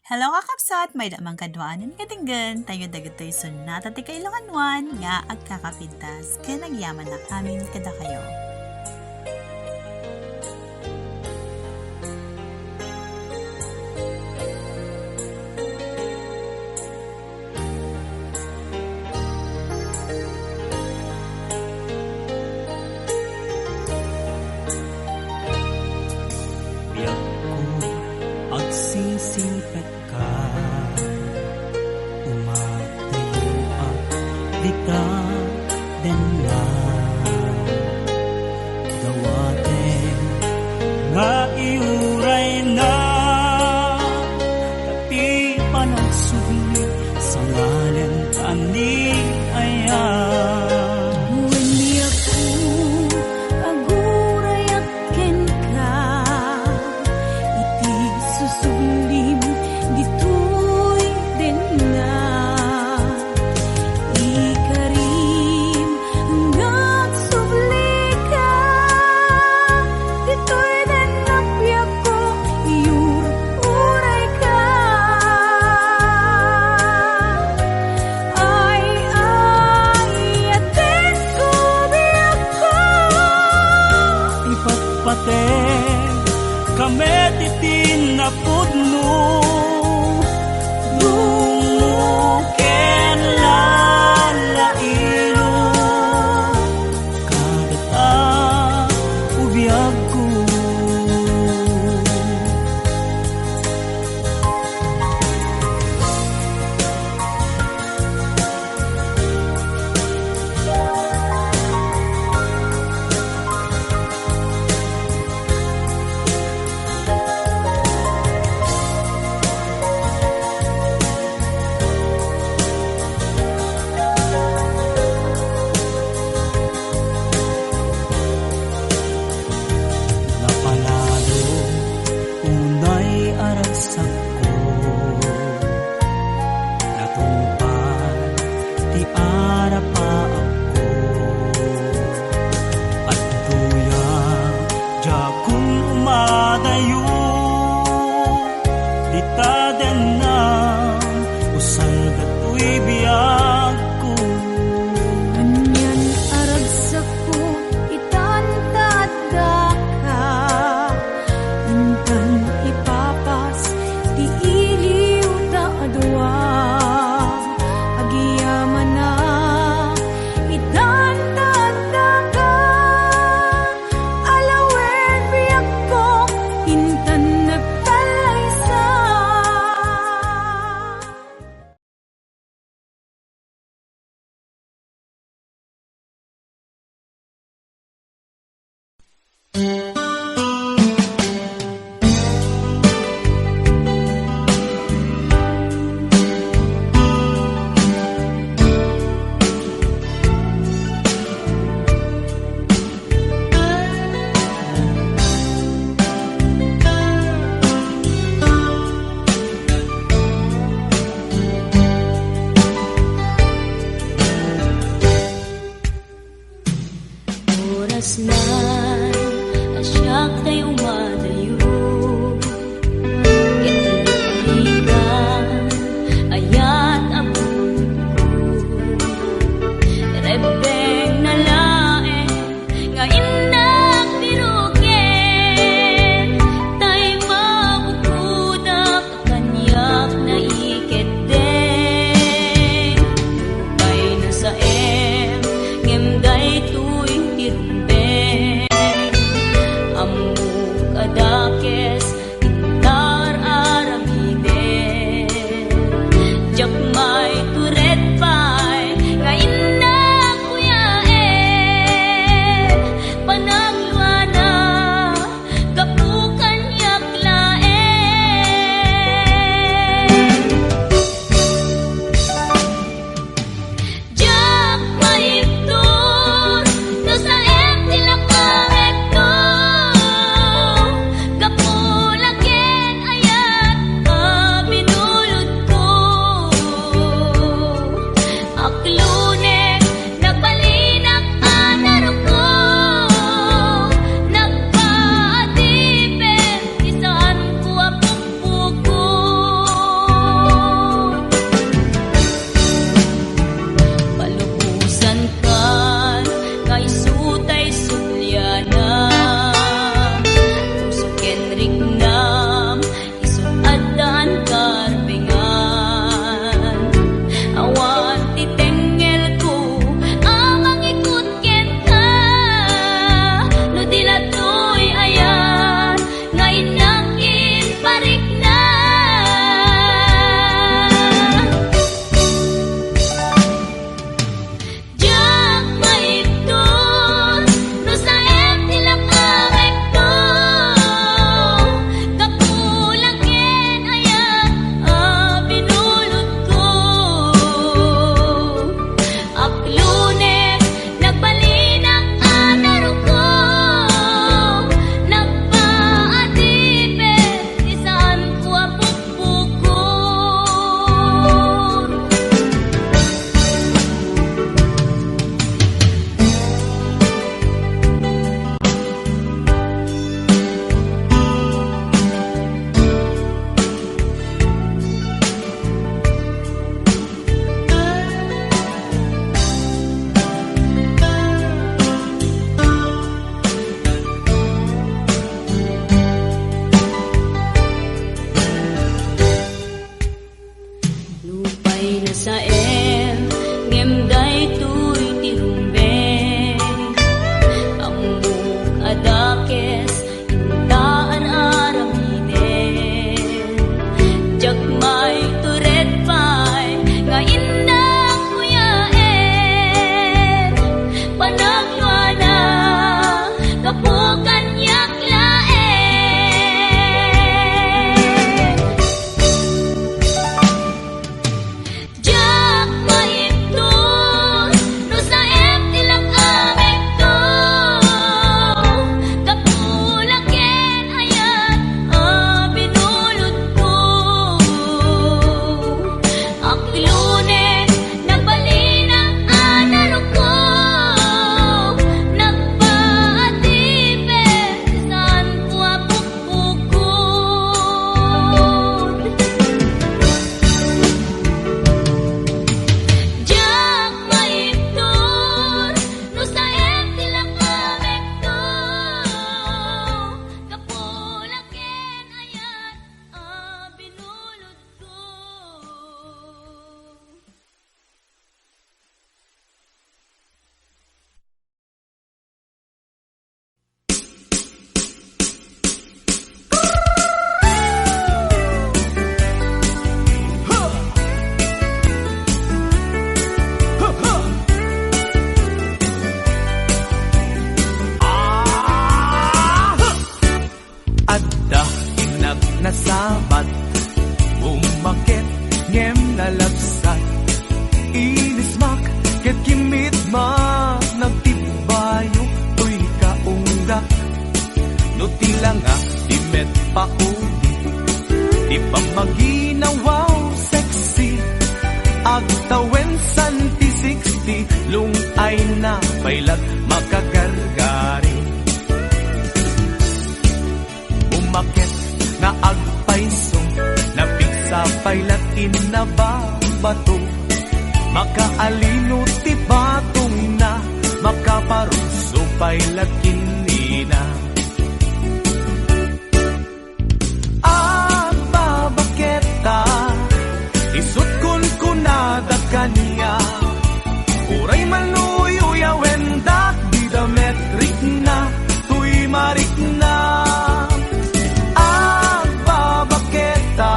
Hello kakabsat, may damang kadwaanan katinggan, tayo dagatoy sunat at ikailanganwan nga agkakapintas, kaya nagyaman na amin kada kayo. Biyak ko agsisipet ka, umatayo at dita den na gawaten nga iuray na tapi panagsubli sa ngalan ani ayan. Wendy ako aguray aken ka, iti susublim ditoy den na ikarim hanggang subli ka, ditoy den napiyak ko iuray ka. Ay atin ko biyak ko, Ipatpate kami titin na pudno dumuken lalailo kadata ubiyag ko. Napalalo unay aragsak ko, natungpad ti arapa ako at tuya jakun umadayo dita den na usal datoy biyag ko. kanyan aragsak ko itantadda ka, intan ipapas ti saem ngem day tuy tirumbeng amuk adakes intaan aramiden jagmay turet pay nga indang kuyaen panagluana kapukan yaklaen jak maipton no saem tilak amekto kapulaken ayat binulod ko aklunen nagbalinang anarok ko nagpaatipe saan ko apukpukod jak maipton no saem tilak amekto kapulaken ayat binulod ko. Adda inag nasabat umakit ngem nalabsat inismak ket kimit ma nagtibayo tuy kaungdak no tilanga di met pauli di pamaginawaw sexy agtawen santi 60 lung ay na pailat makagargari umakit na agpaiso napigsa pailat inababato makaalino ti batong na makaparuso pailat kinina babaketa isut kun kunada kaniya uray manuyuyawen dak didametrik na tuy marik na babaketa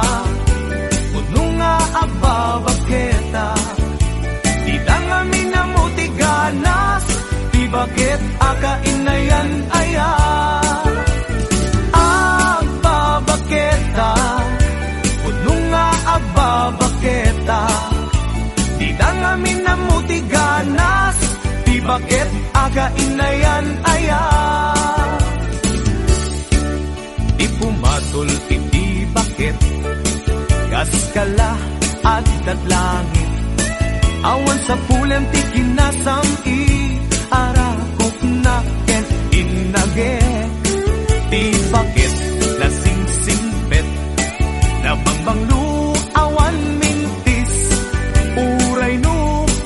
puno nga babaketa di dangami na mutiganas di bakit akainayan aya babaketa puno nga babaketa di dangami na mutiganas di bakit akainayan aya di pumatol iti bakit kaskala at daglangit awan sa pulem ti kinasam arakok na ken inaget ti bakit lasing simpet na bangbanglu awan mintis uray no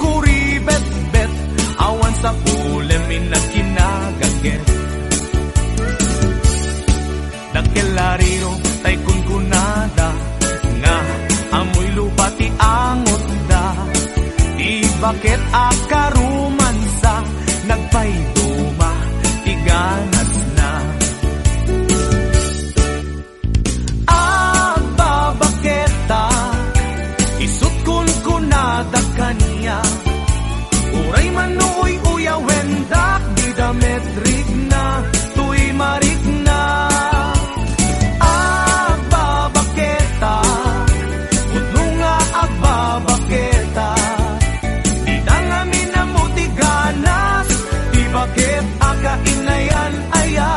kuribet bet awan sa pulem inagkinagaget nagkelariro tay kunkunada nga amoy lupa ti angot da di bakit akarumansa nagpayduma ti ganas na babaketa isut kun kunada kaniya uray manuoy uyawen dak di dametrik na tuy marik na babaketa puno nga babaketa di dangami na mutiganas di bakit akainayan aya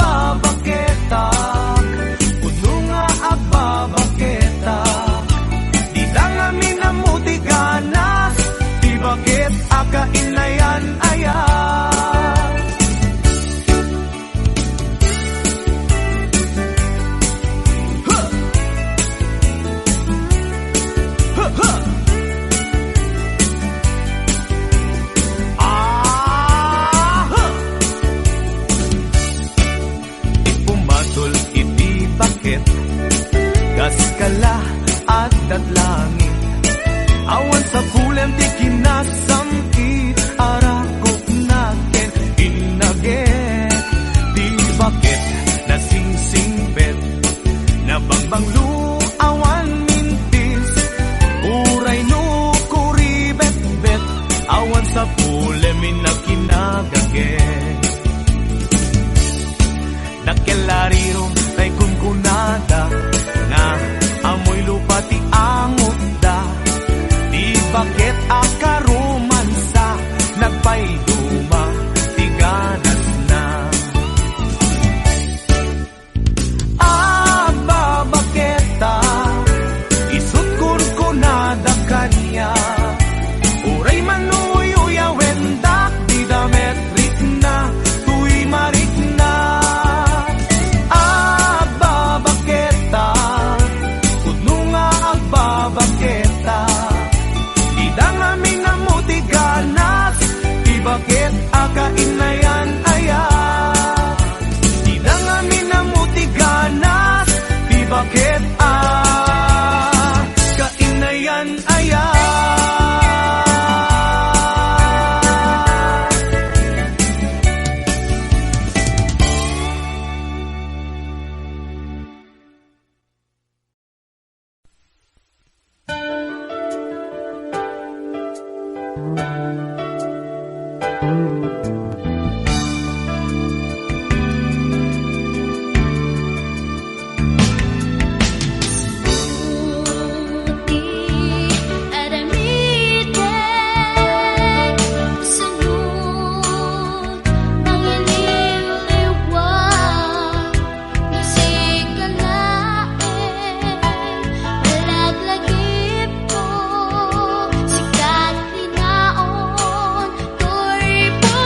babaketa puno nga babaketa di dangami na mutiganas di bakit akainayan aya ipumatol iti bakit kaskala at langit. Awan sa kulem ti kinasamkit, arakop natin inaget. Di bakit nasingsingpet, nabangbanglu awan mintis, uray no kuribet-bet, awan sa kulem inakinagaget. Nakelariro tay kunkunada, nga amoy lupa ti angot da. Di bakit akaromansa, nagpayduma ti ganas na. Aba baketa, isut kunkunada kanya, uray manuyo wendak di dametrik na, tuy marik na. Aba baketa, kudno nga agbabaketa, di dangami nga muti ganas, di bakit akainayan ayan. Di dangami nga muti ganas, di bakit kainayan ayan. Puti aramiden, sunod ng iliw-liwag, nasigalain, malaglagip ko, sikat tinaon, turbo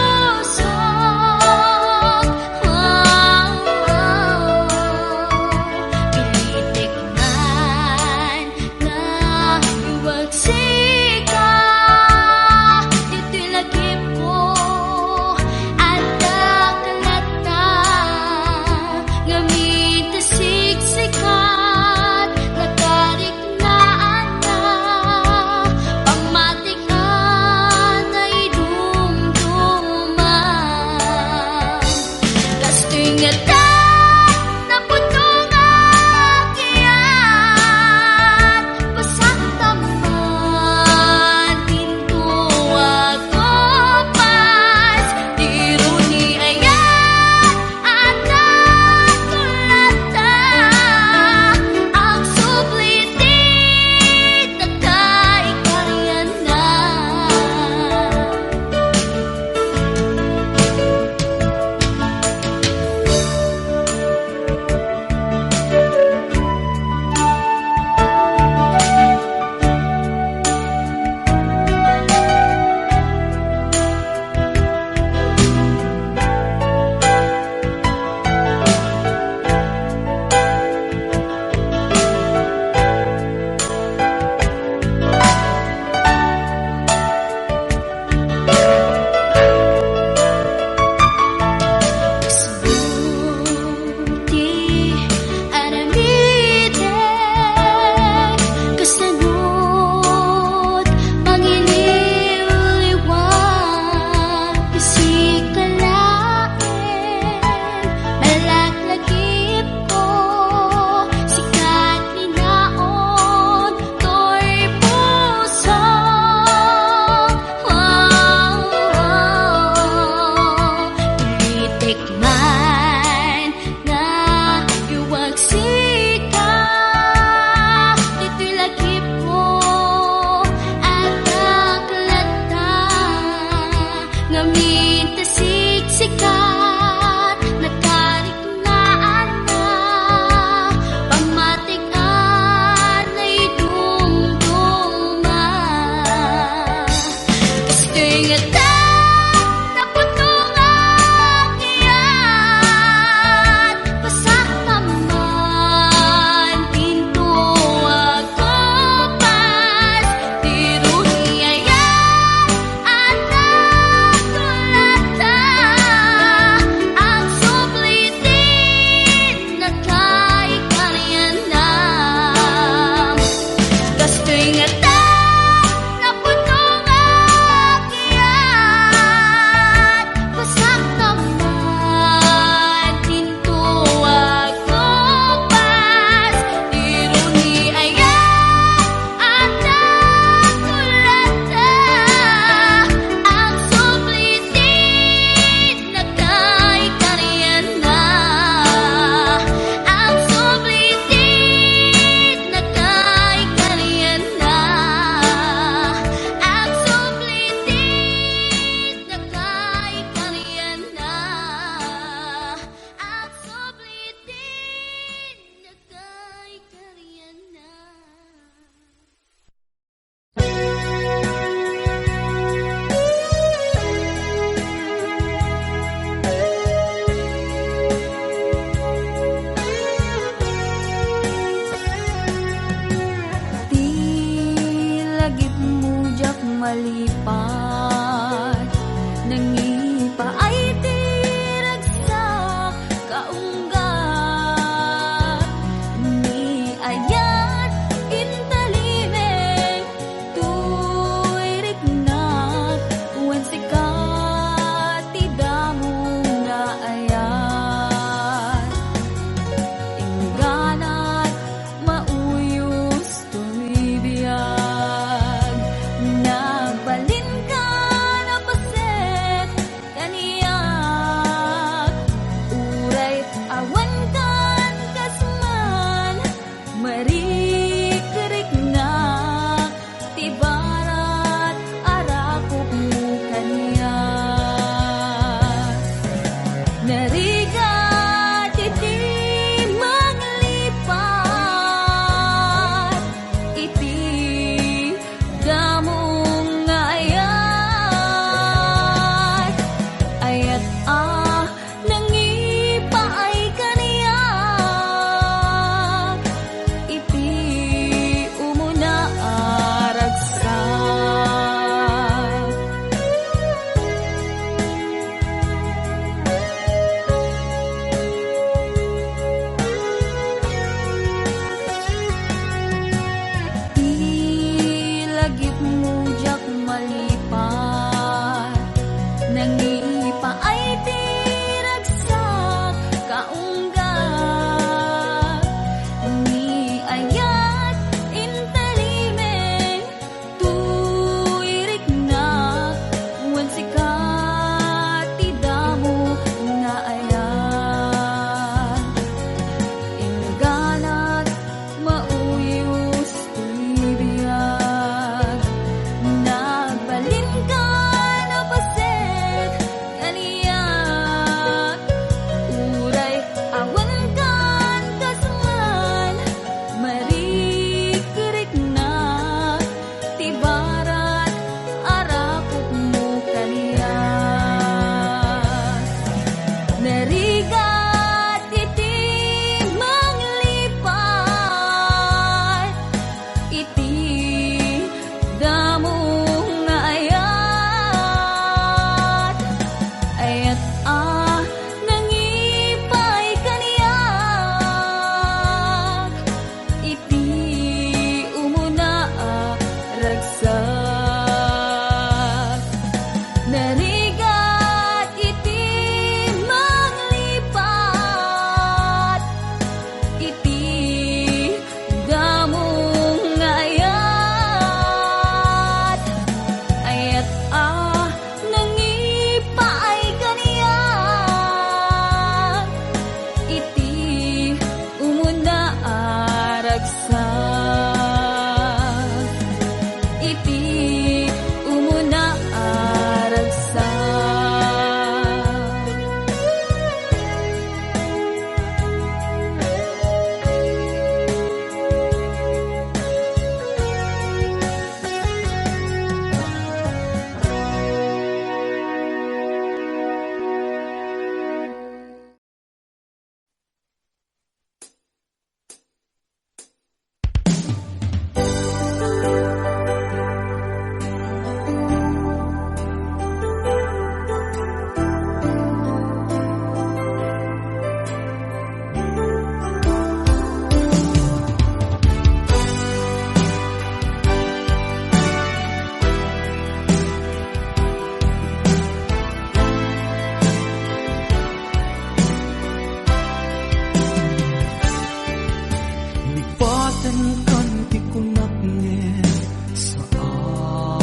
paten kan ti kunak ngen saan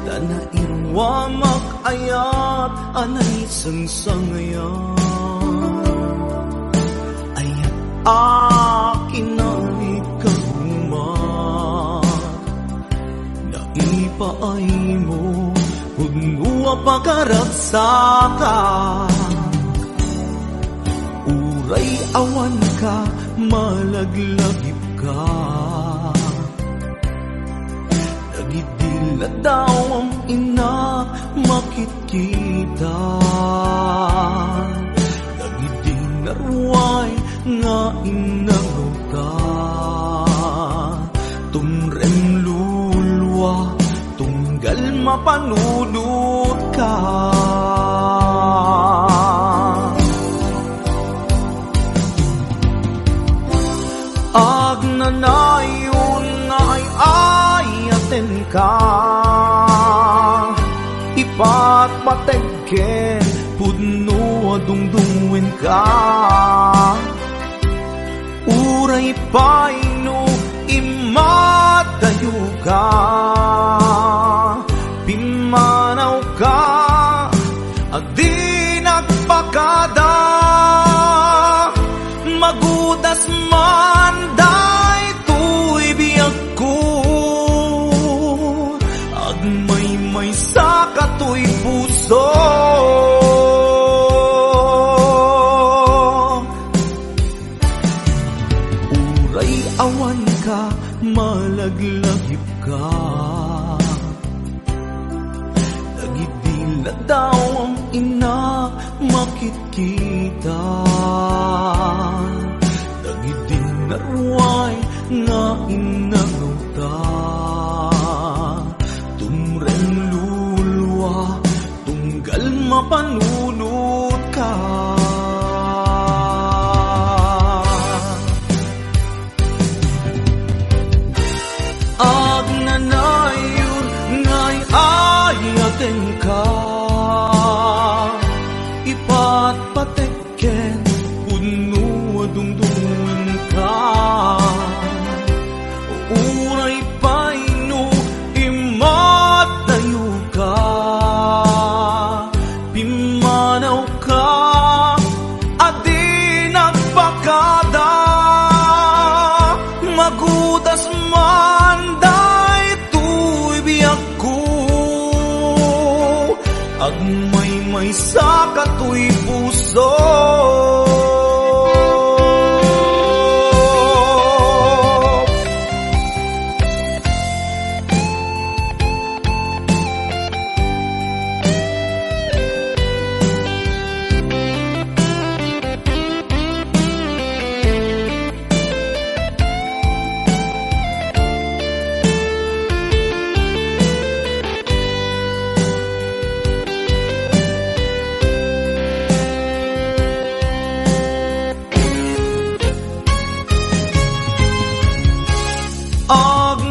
dana irwa makayat anay sangsangayan ayat akin na ikaguman na ipaay mo pagnuwa pagkaragsakan uray awan ka malaglagip ka nagidila daw ang ina makikita nagidinarway nga inaruta tumrem lulwa tunggal mapanunod ka agnanayon nga ay ayaten ka ipatpategken pudno adungdungwen ka uray paino imadayo ka pimanaw ka agdi nagpakada magudas man day tuy biyag ko agmay sa katoy puso uray awan ka malaglagip ka nagidila daw ang ina makikita nagidinarway nga inaruta tumren lulwa tunggal mapanunod ka agnanayon nga'y ayaten ka ipatpatekken puno adungdungwen ka uray paino imatayo ka pimanaw ka adi nagpakada magudas man day tuy biyag ko agmay sa katoy puso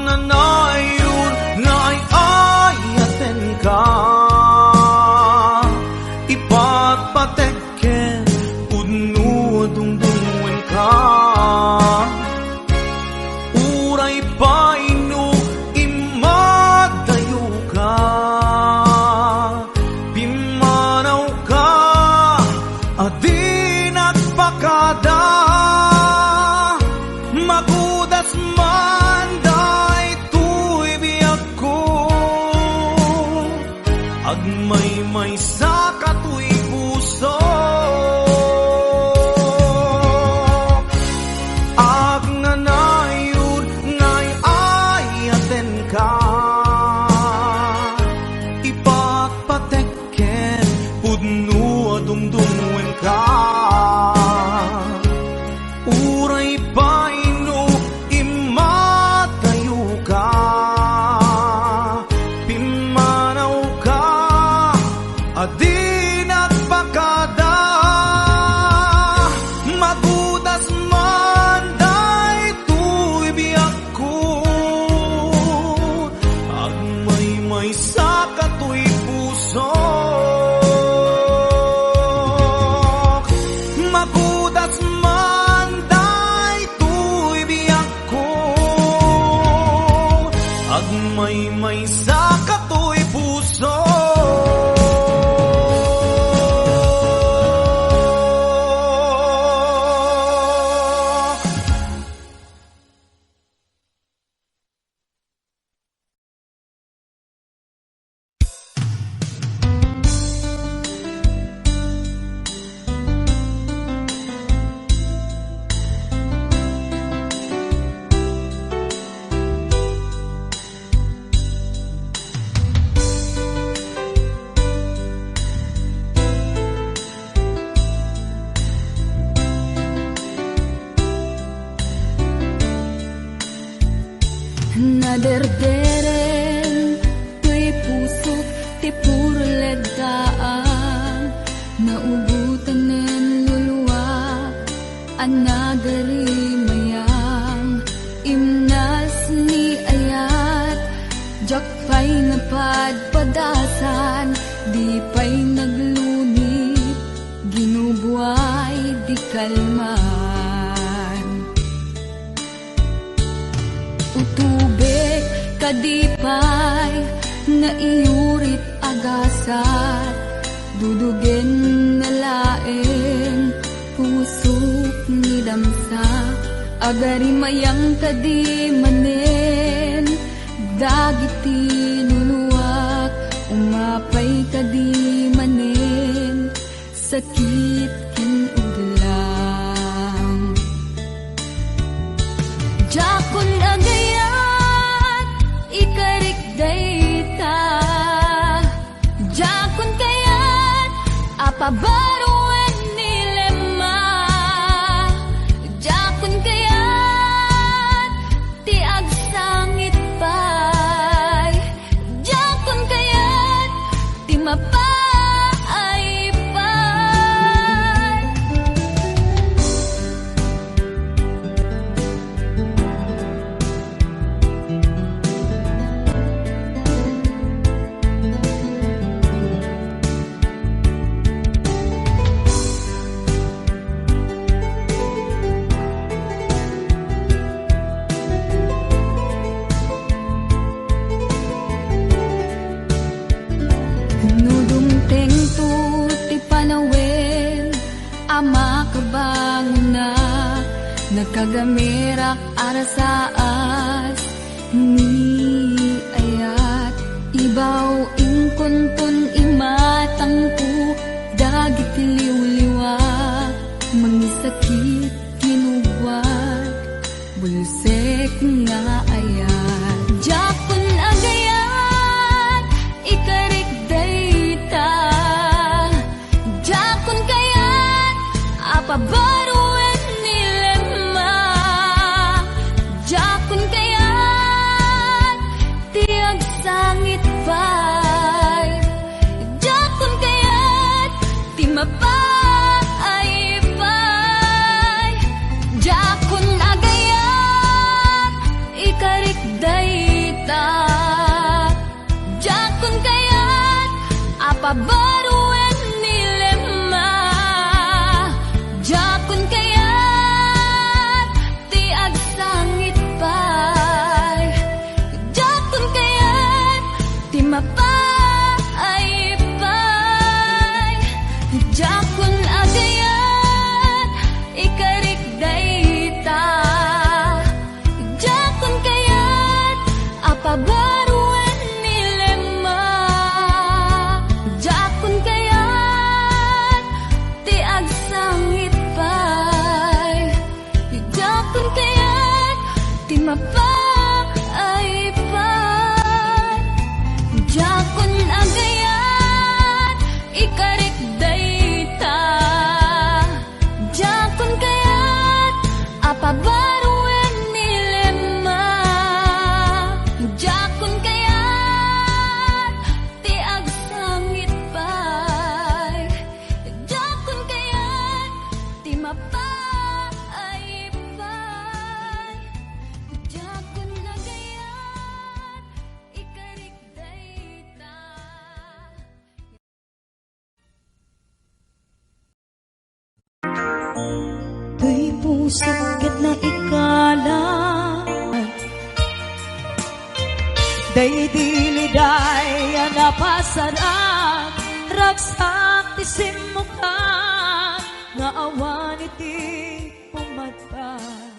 agnanayon nga'y ayaten ka ipatpatekken pudno adungdungwen ka uray paino imadayo ka pimanaw ka adi nagpakada magudas man day tuy biyag ko agmay sa katoy puso agnanayon nga'y ayaten ka ipatpatekken pudno adungdungwen ka uray paino imatayo ka pimanaw ka adi Naderderen tuy pusok ti puro ledaan, naubutan nen luluwa anagari mayang imnas ni ayat jakpay napadpadasan di pay naglunit ginubuay di kalman utubek kadipay na iurit agasat dudugen na laeng pusok ni damsa agari mayang kadi manen dagiti luluwak umapay kadi manen sakit ken udlang jakon agayat ikarik dayta jakon kayat apabaruan nilema jakon kayat ti agsangit pay jakon kayat ti mapaay pay nudumteng tu ti panawen ama kabangon na nagkagamirak arasaas ni ayat ibaw ingkuntun imatangku dagit liwliwa mangisakit kinubwat bulsek nga ayat jakon agayat ikarik dayta jakon kayat apabaruan nilema jakon kayat ti agsangit pay jakon kayat ti mapaay pay jakon agayat ikarik dayta jakon kayat apabaruan nilema jakon kayat ti agsangit pay jakon kayat ti mapaay pay jakon agayat ikarik dayta jakon kayat apabaruan nilema jakon kayat ti agsangit pay jakon kayat ti mapaay pay jakon agayat ikarik dayta jakon kayat apabaruan nilema jakon kayat ti agsangit pay jakon kayat ti mapaay pay jakon agayat ikarik dayta. Tuy pusok ket na ikalat day diliday napasaran ragsak ti simukan nga awan iti pumatpat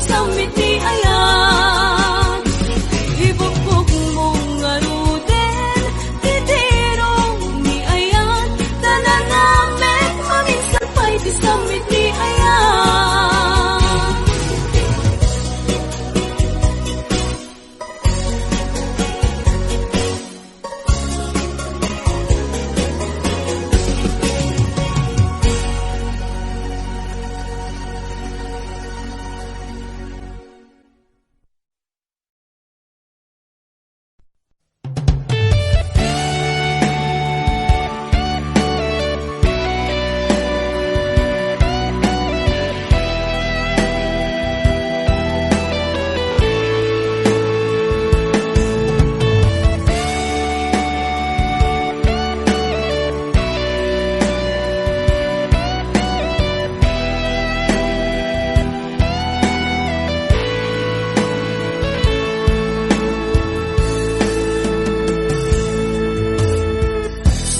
samit ni ayan. Ibukbuk mong ngaruden, titirong ni ayan. Tanan namin, maminsan pa'y di samit ni ayan.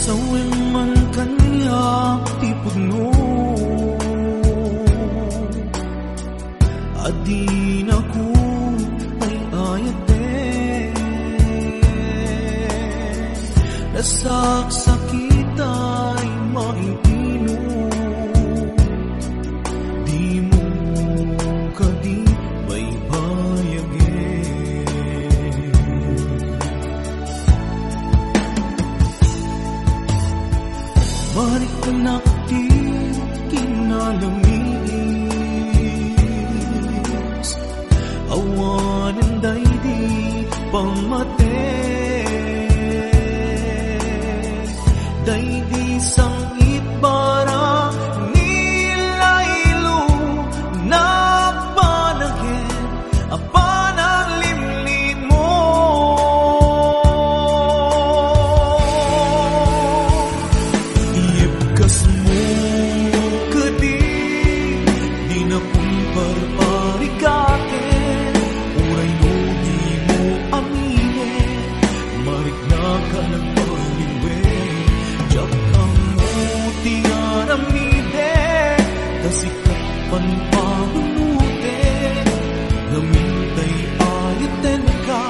Sawin man kanya ti pudno, adi na ko ay ayate. Nasaksakit ay maitino, di mo kadi may bayagin. Balik anak di kinalamis, awanan day di pamate. Day di sangit bara nilaylo na panagin, apanang limlin mo. Iibkas mo kadi, di na kumparparikatin. Uray mo di mo aminin, marik na ka nagpaliwe. Diyak ang mo tiyaramide, kasikat panpanunute. Namintay ayatan ka,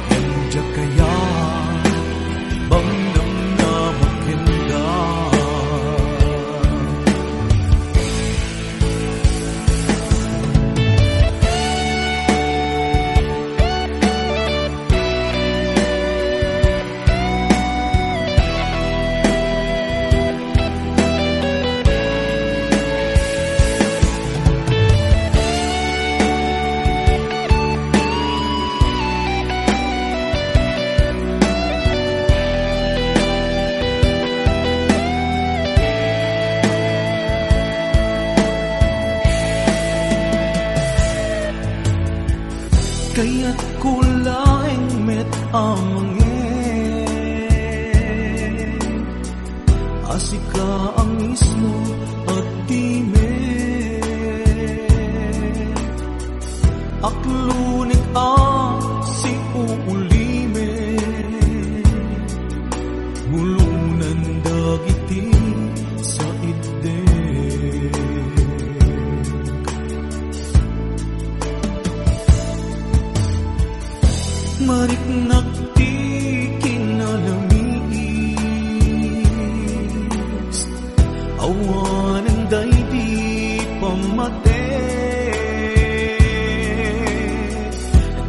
yan diyak kaya ibang namnamakin ka. Kaya't kulaing met amangin, asika ang mismo at time. Aklunik si uulime, mulunan dagiti sa ide. Marik nakti kinalamis, awanan day di pamate.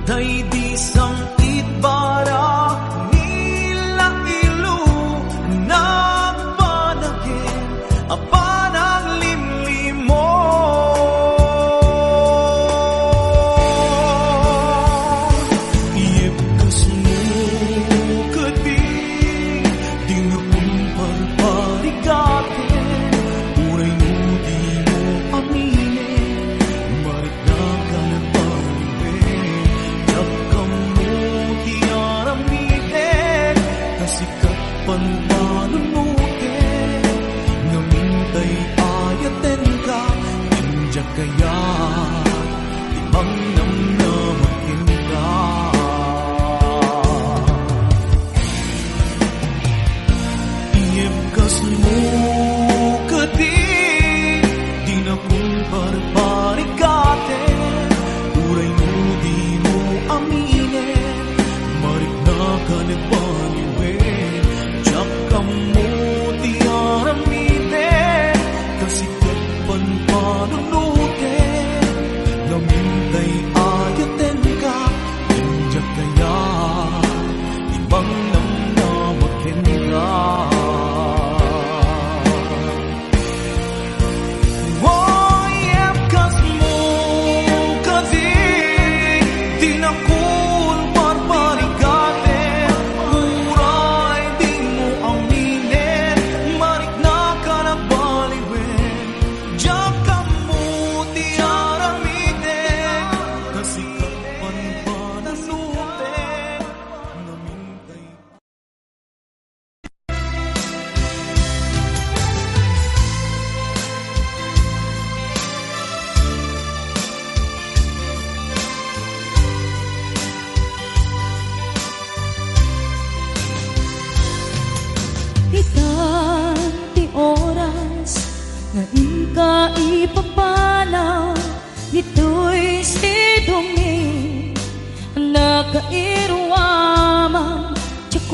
Day di sangit bara nilaylo na panagin, apanang limlim mo. Iibkas mo kadi, di na kumparparikatin. Uray mo di mo aminin, marik na ka nagpaliwe. Diyak ang mo tiyaramiden, kasikat panpanunute. Namintay ayaten ka, indyak kaya ibang namnamakin ka. Iibkas mo kadi, di na kumparparikatin.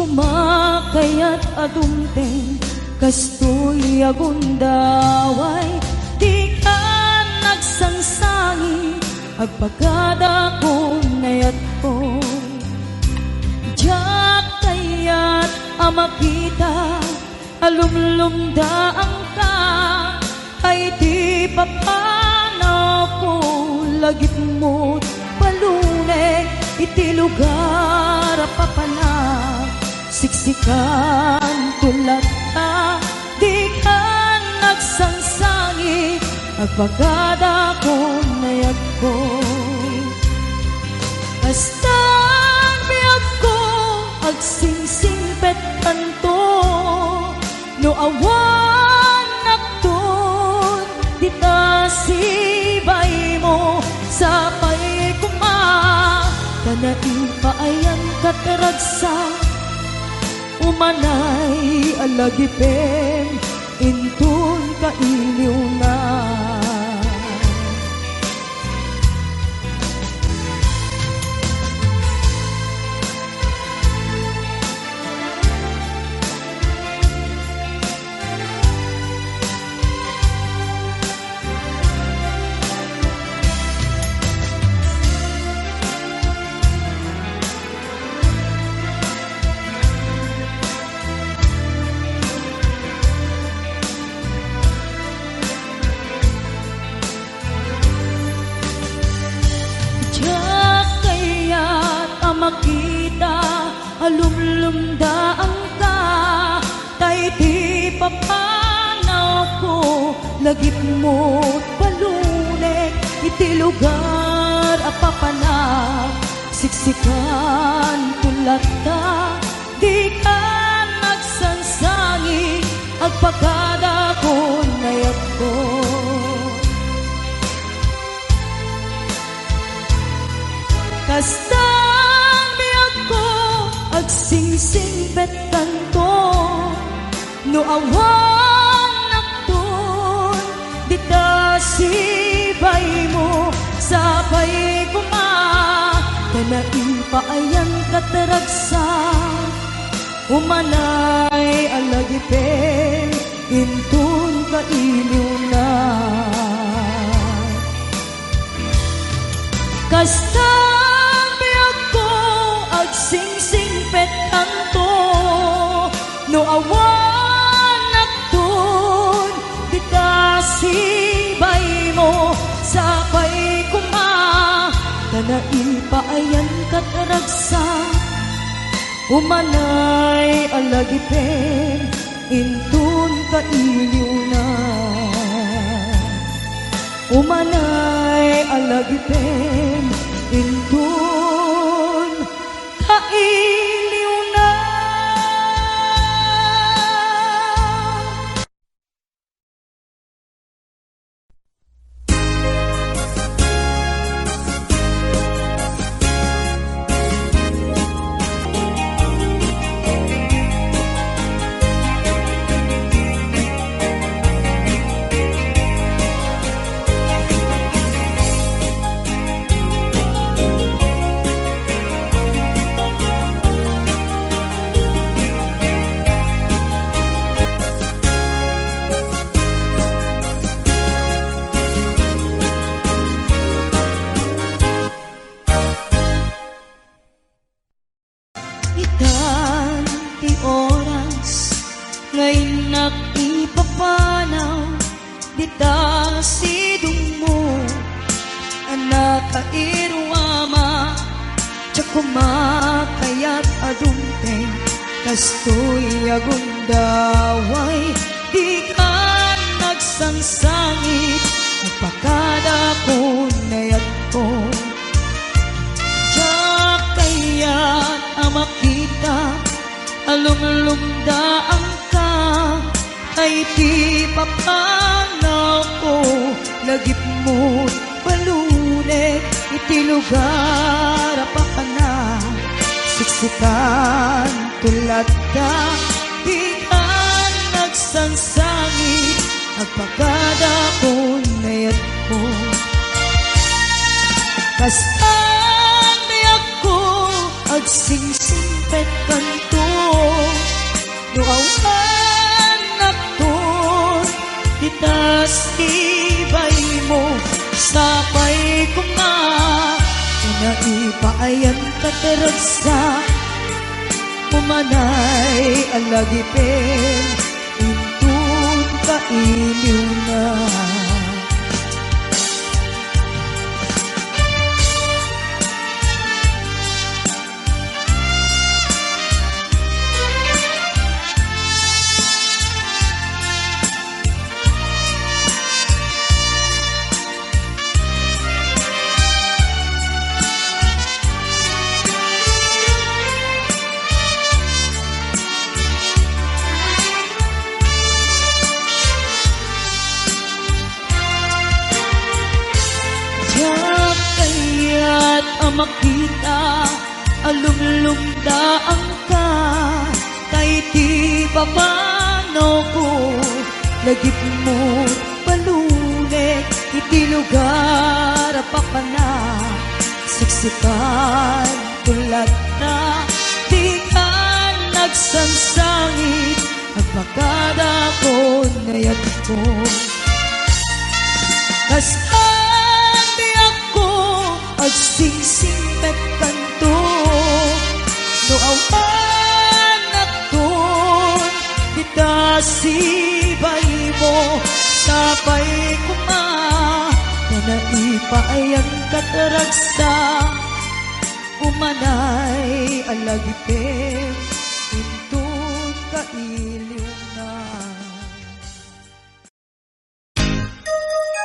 kumakayat adumteng kastoy agundaway di ka nagsangsangi agpagada kong nayat ko diyak kayat amakita alumlumdaan ka ay di papanaw ko lagit mo't paluneg iti lugar papanak siksikan tulad ka di ka nagsangsangi agpagada ko nayag ko basta biyag ko agsingsingpet kanto no awan nakton dita sibay mo sa pay kuma kanai paayan kataragsa umanay alagipem intun kailiw na makita alumlumdaan ka tay di papanaw ko lagip mo't paluneg iti lugar apapanak siksikan tulad ka di ka nagsansangi agpagada ko nayag ko kasta agsingsingpet kanto no awan nakton dita sibay mo sa pay kuma kanai paayan kataragsa umanay alagipem intun kailiw na kasta agsingsingpet kanto no awan nakton dita sibay mo sa pay kuma kanai paayan kataragsa umanay alagipem intun kailiw na umanay alagipem intun kailiw na ngayon nakipapanaw dita sidong mo anak kairwama tsak kumakayat adumpeng kastoy agundaway di ka nagsangsangit agpakada ko nayat ko tsak kayat amakita alumlumdaan ka ay di papanaw ko lagip mo't paluneg iti lugar apapanak siksikan tulad ka di ka nagsangsangit agpagada ko nayat mo kastan di ako agsingsingpet kanto Itas ibay mo sapay ko nga Naipayan kataragsa Umanay alagipin Intun kailiw na Kaya't makita alumlumda ang ka kay ti papano ko lagip mo palunek iti lugar pa na siksikan tulad na di ka nagsansangit at makada ko ngayat ko Agsingsingpet kanto No awan at doon Kita sibay mo Sapay kuma Na naipaayang kataragsa Umanay alagipin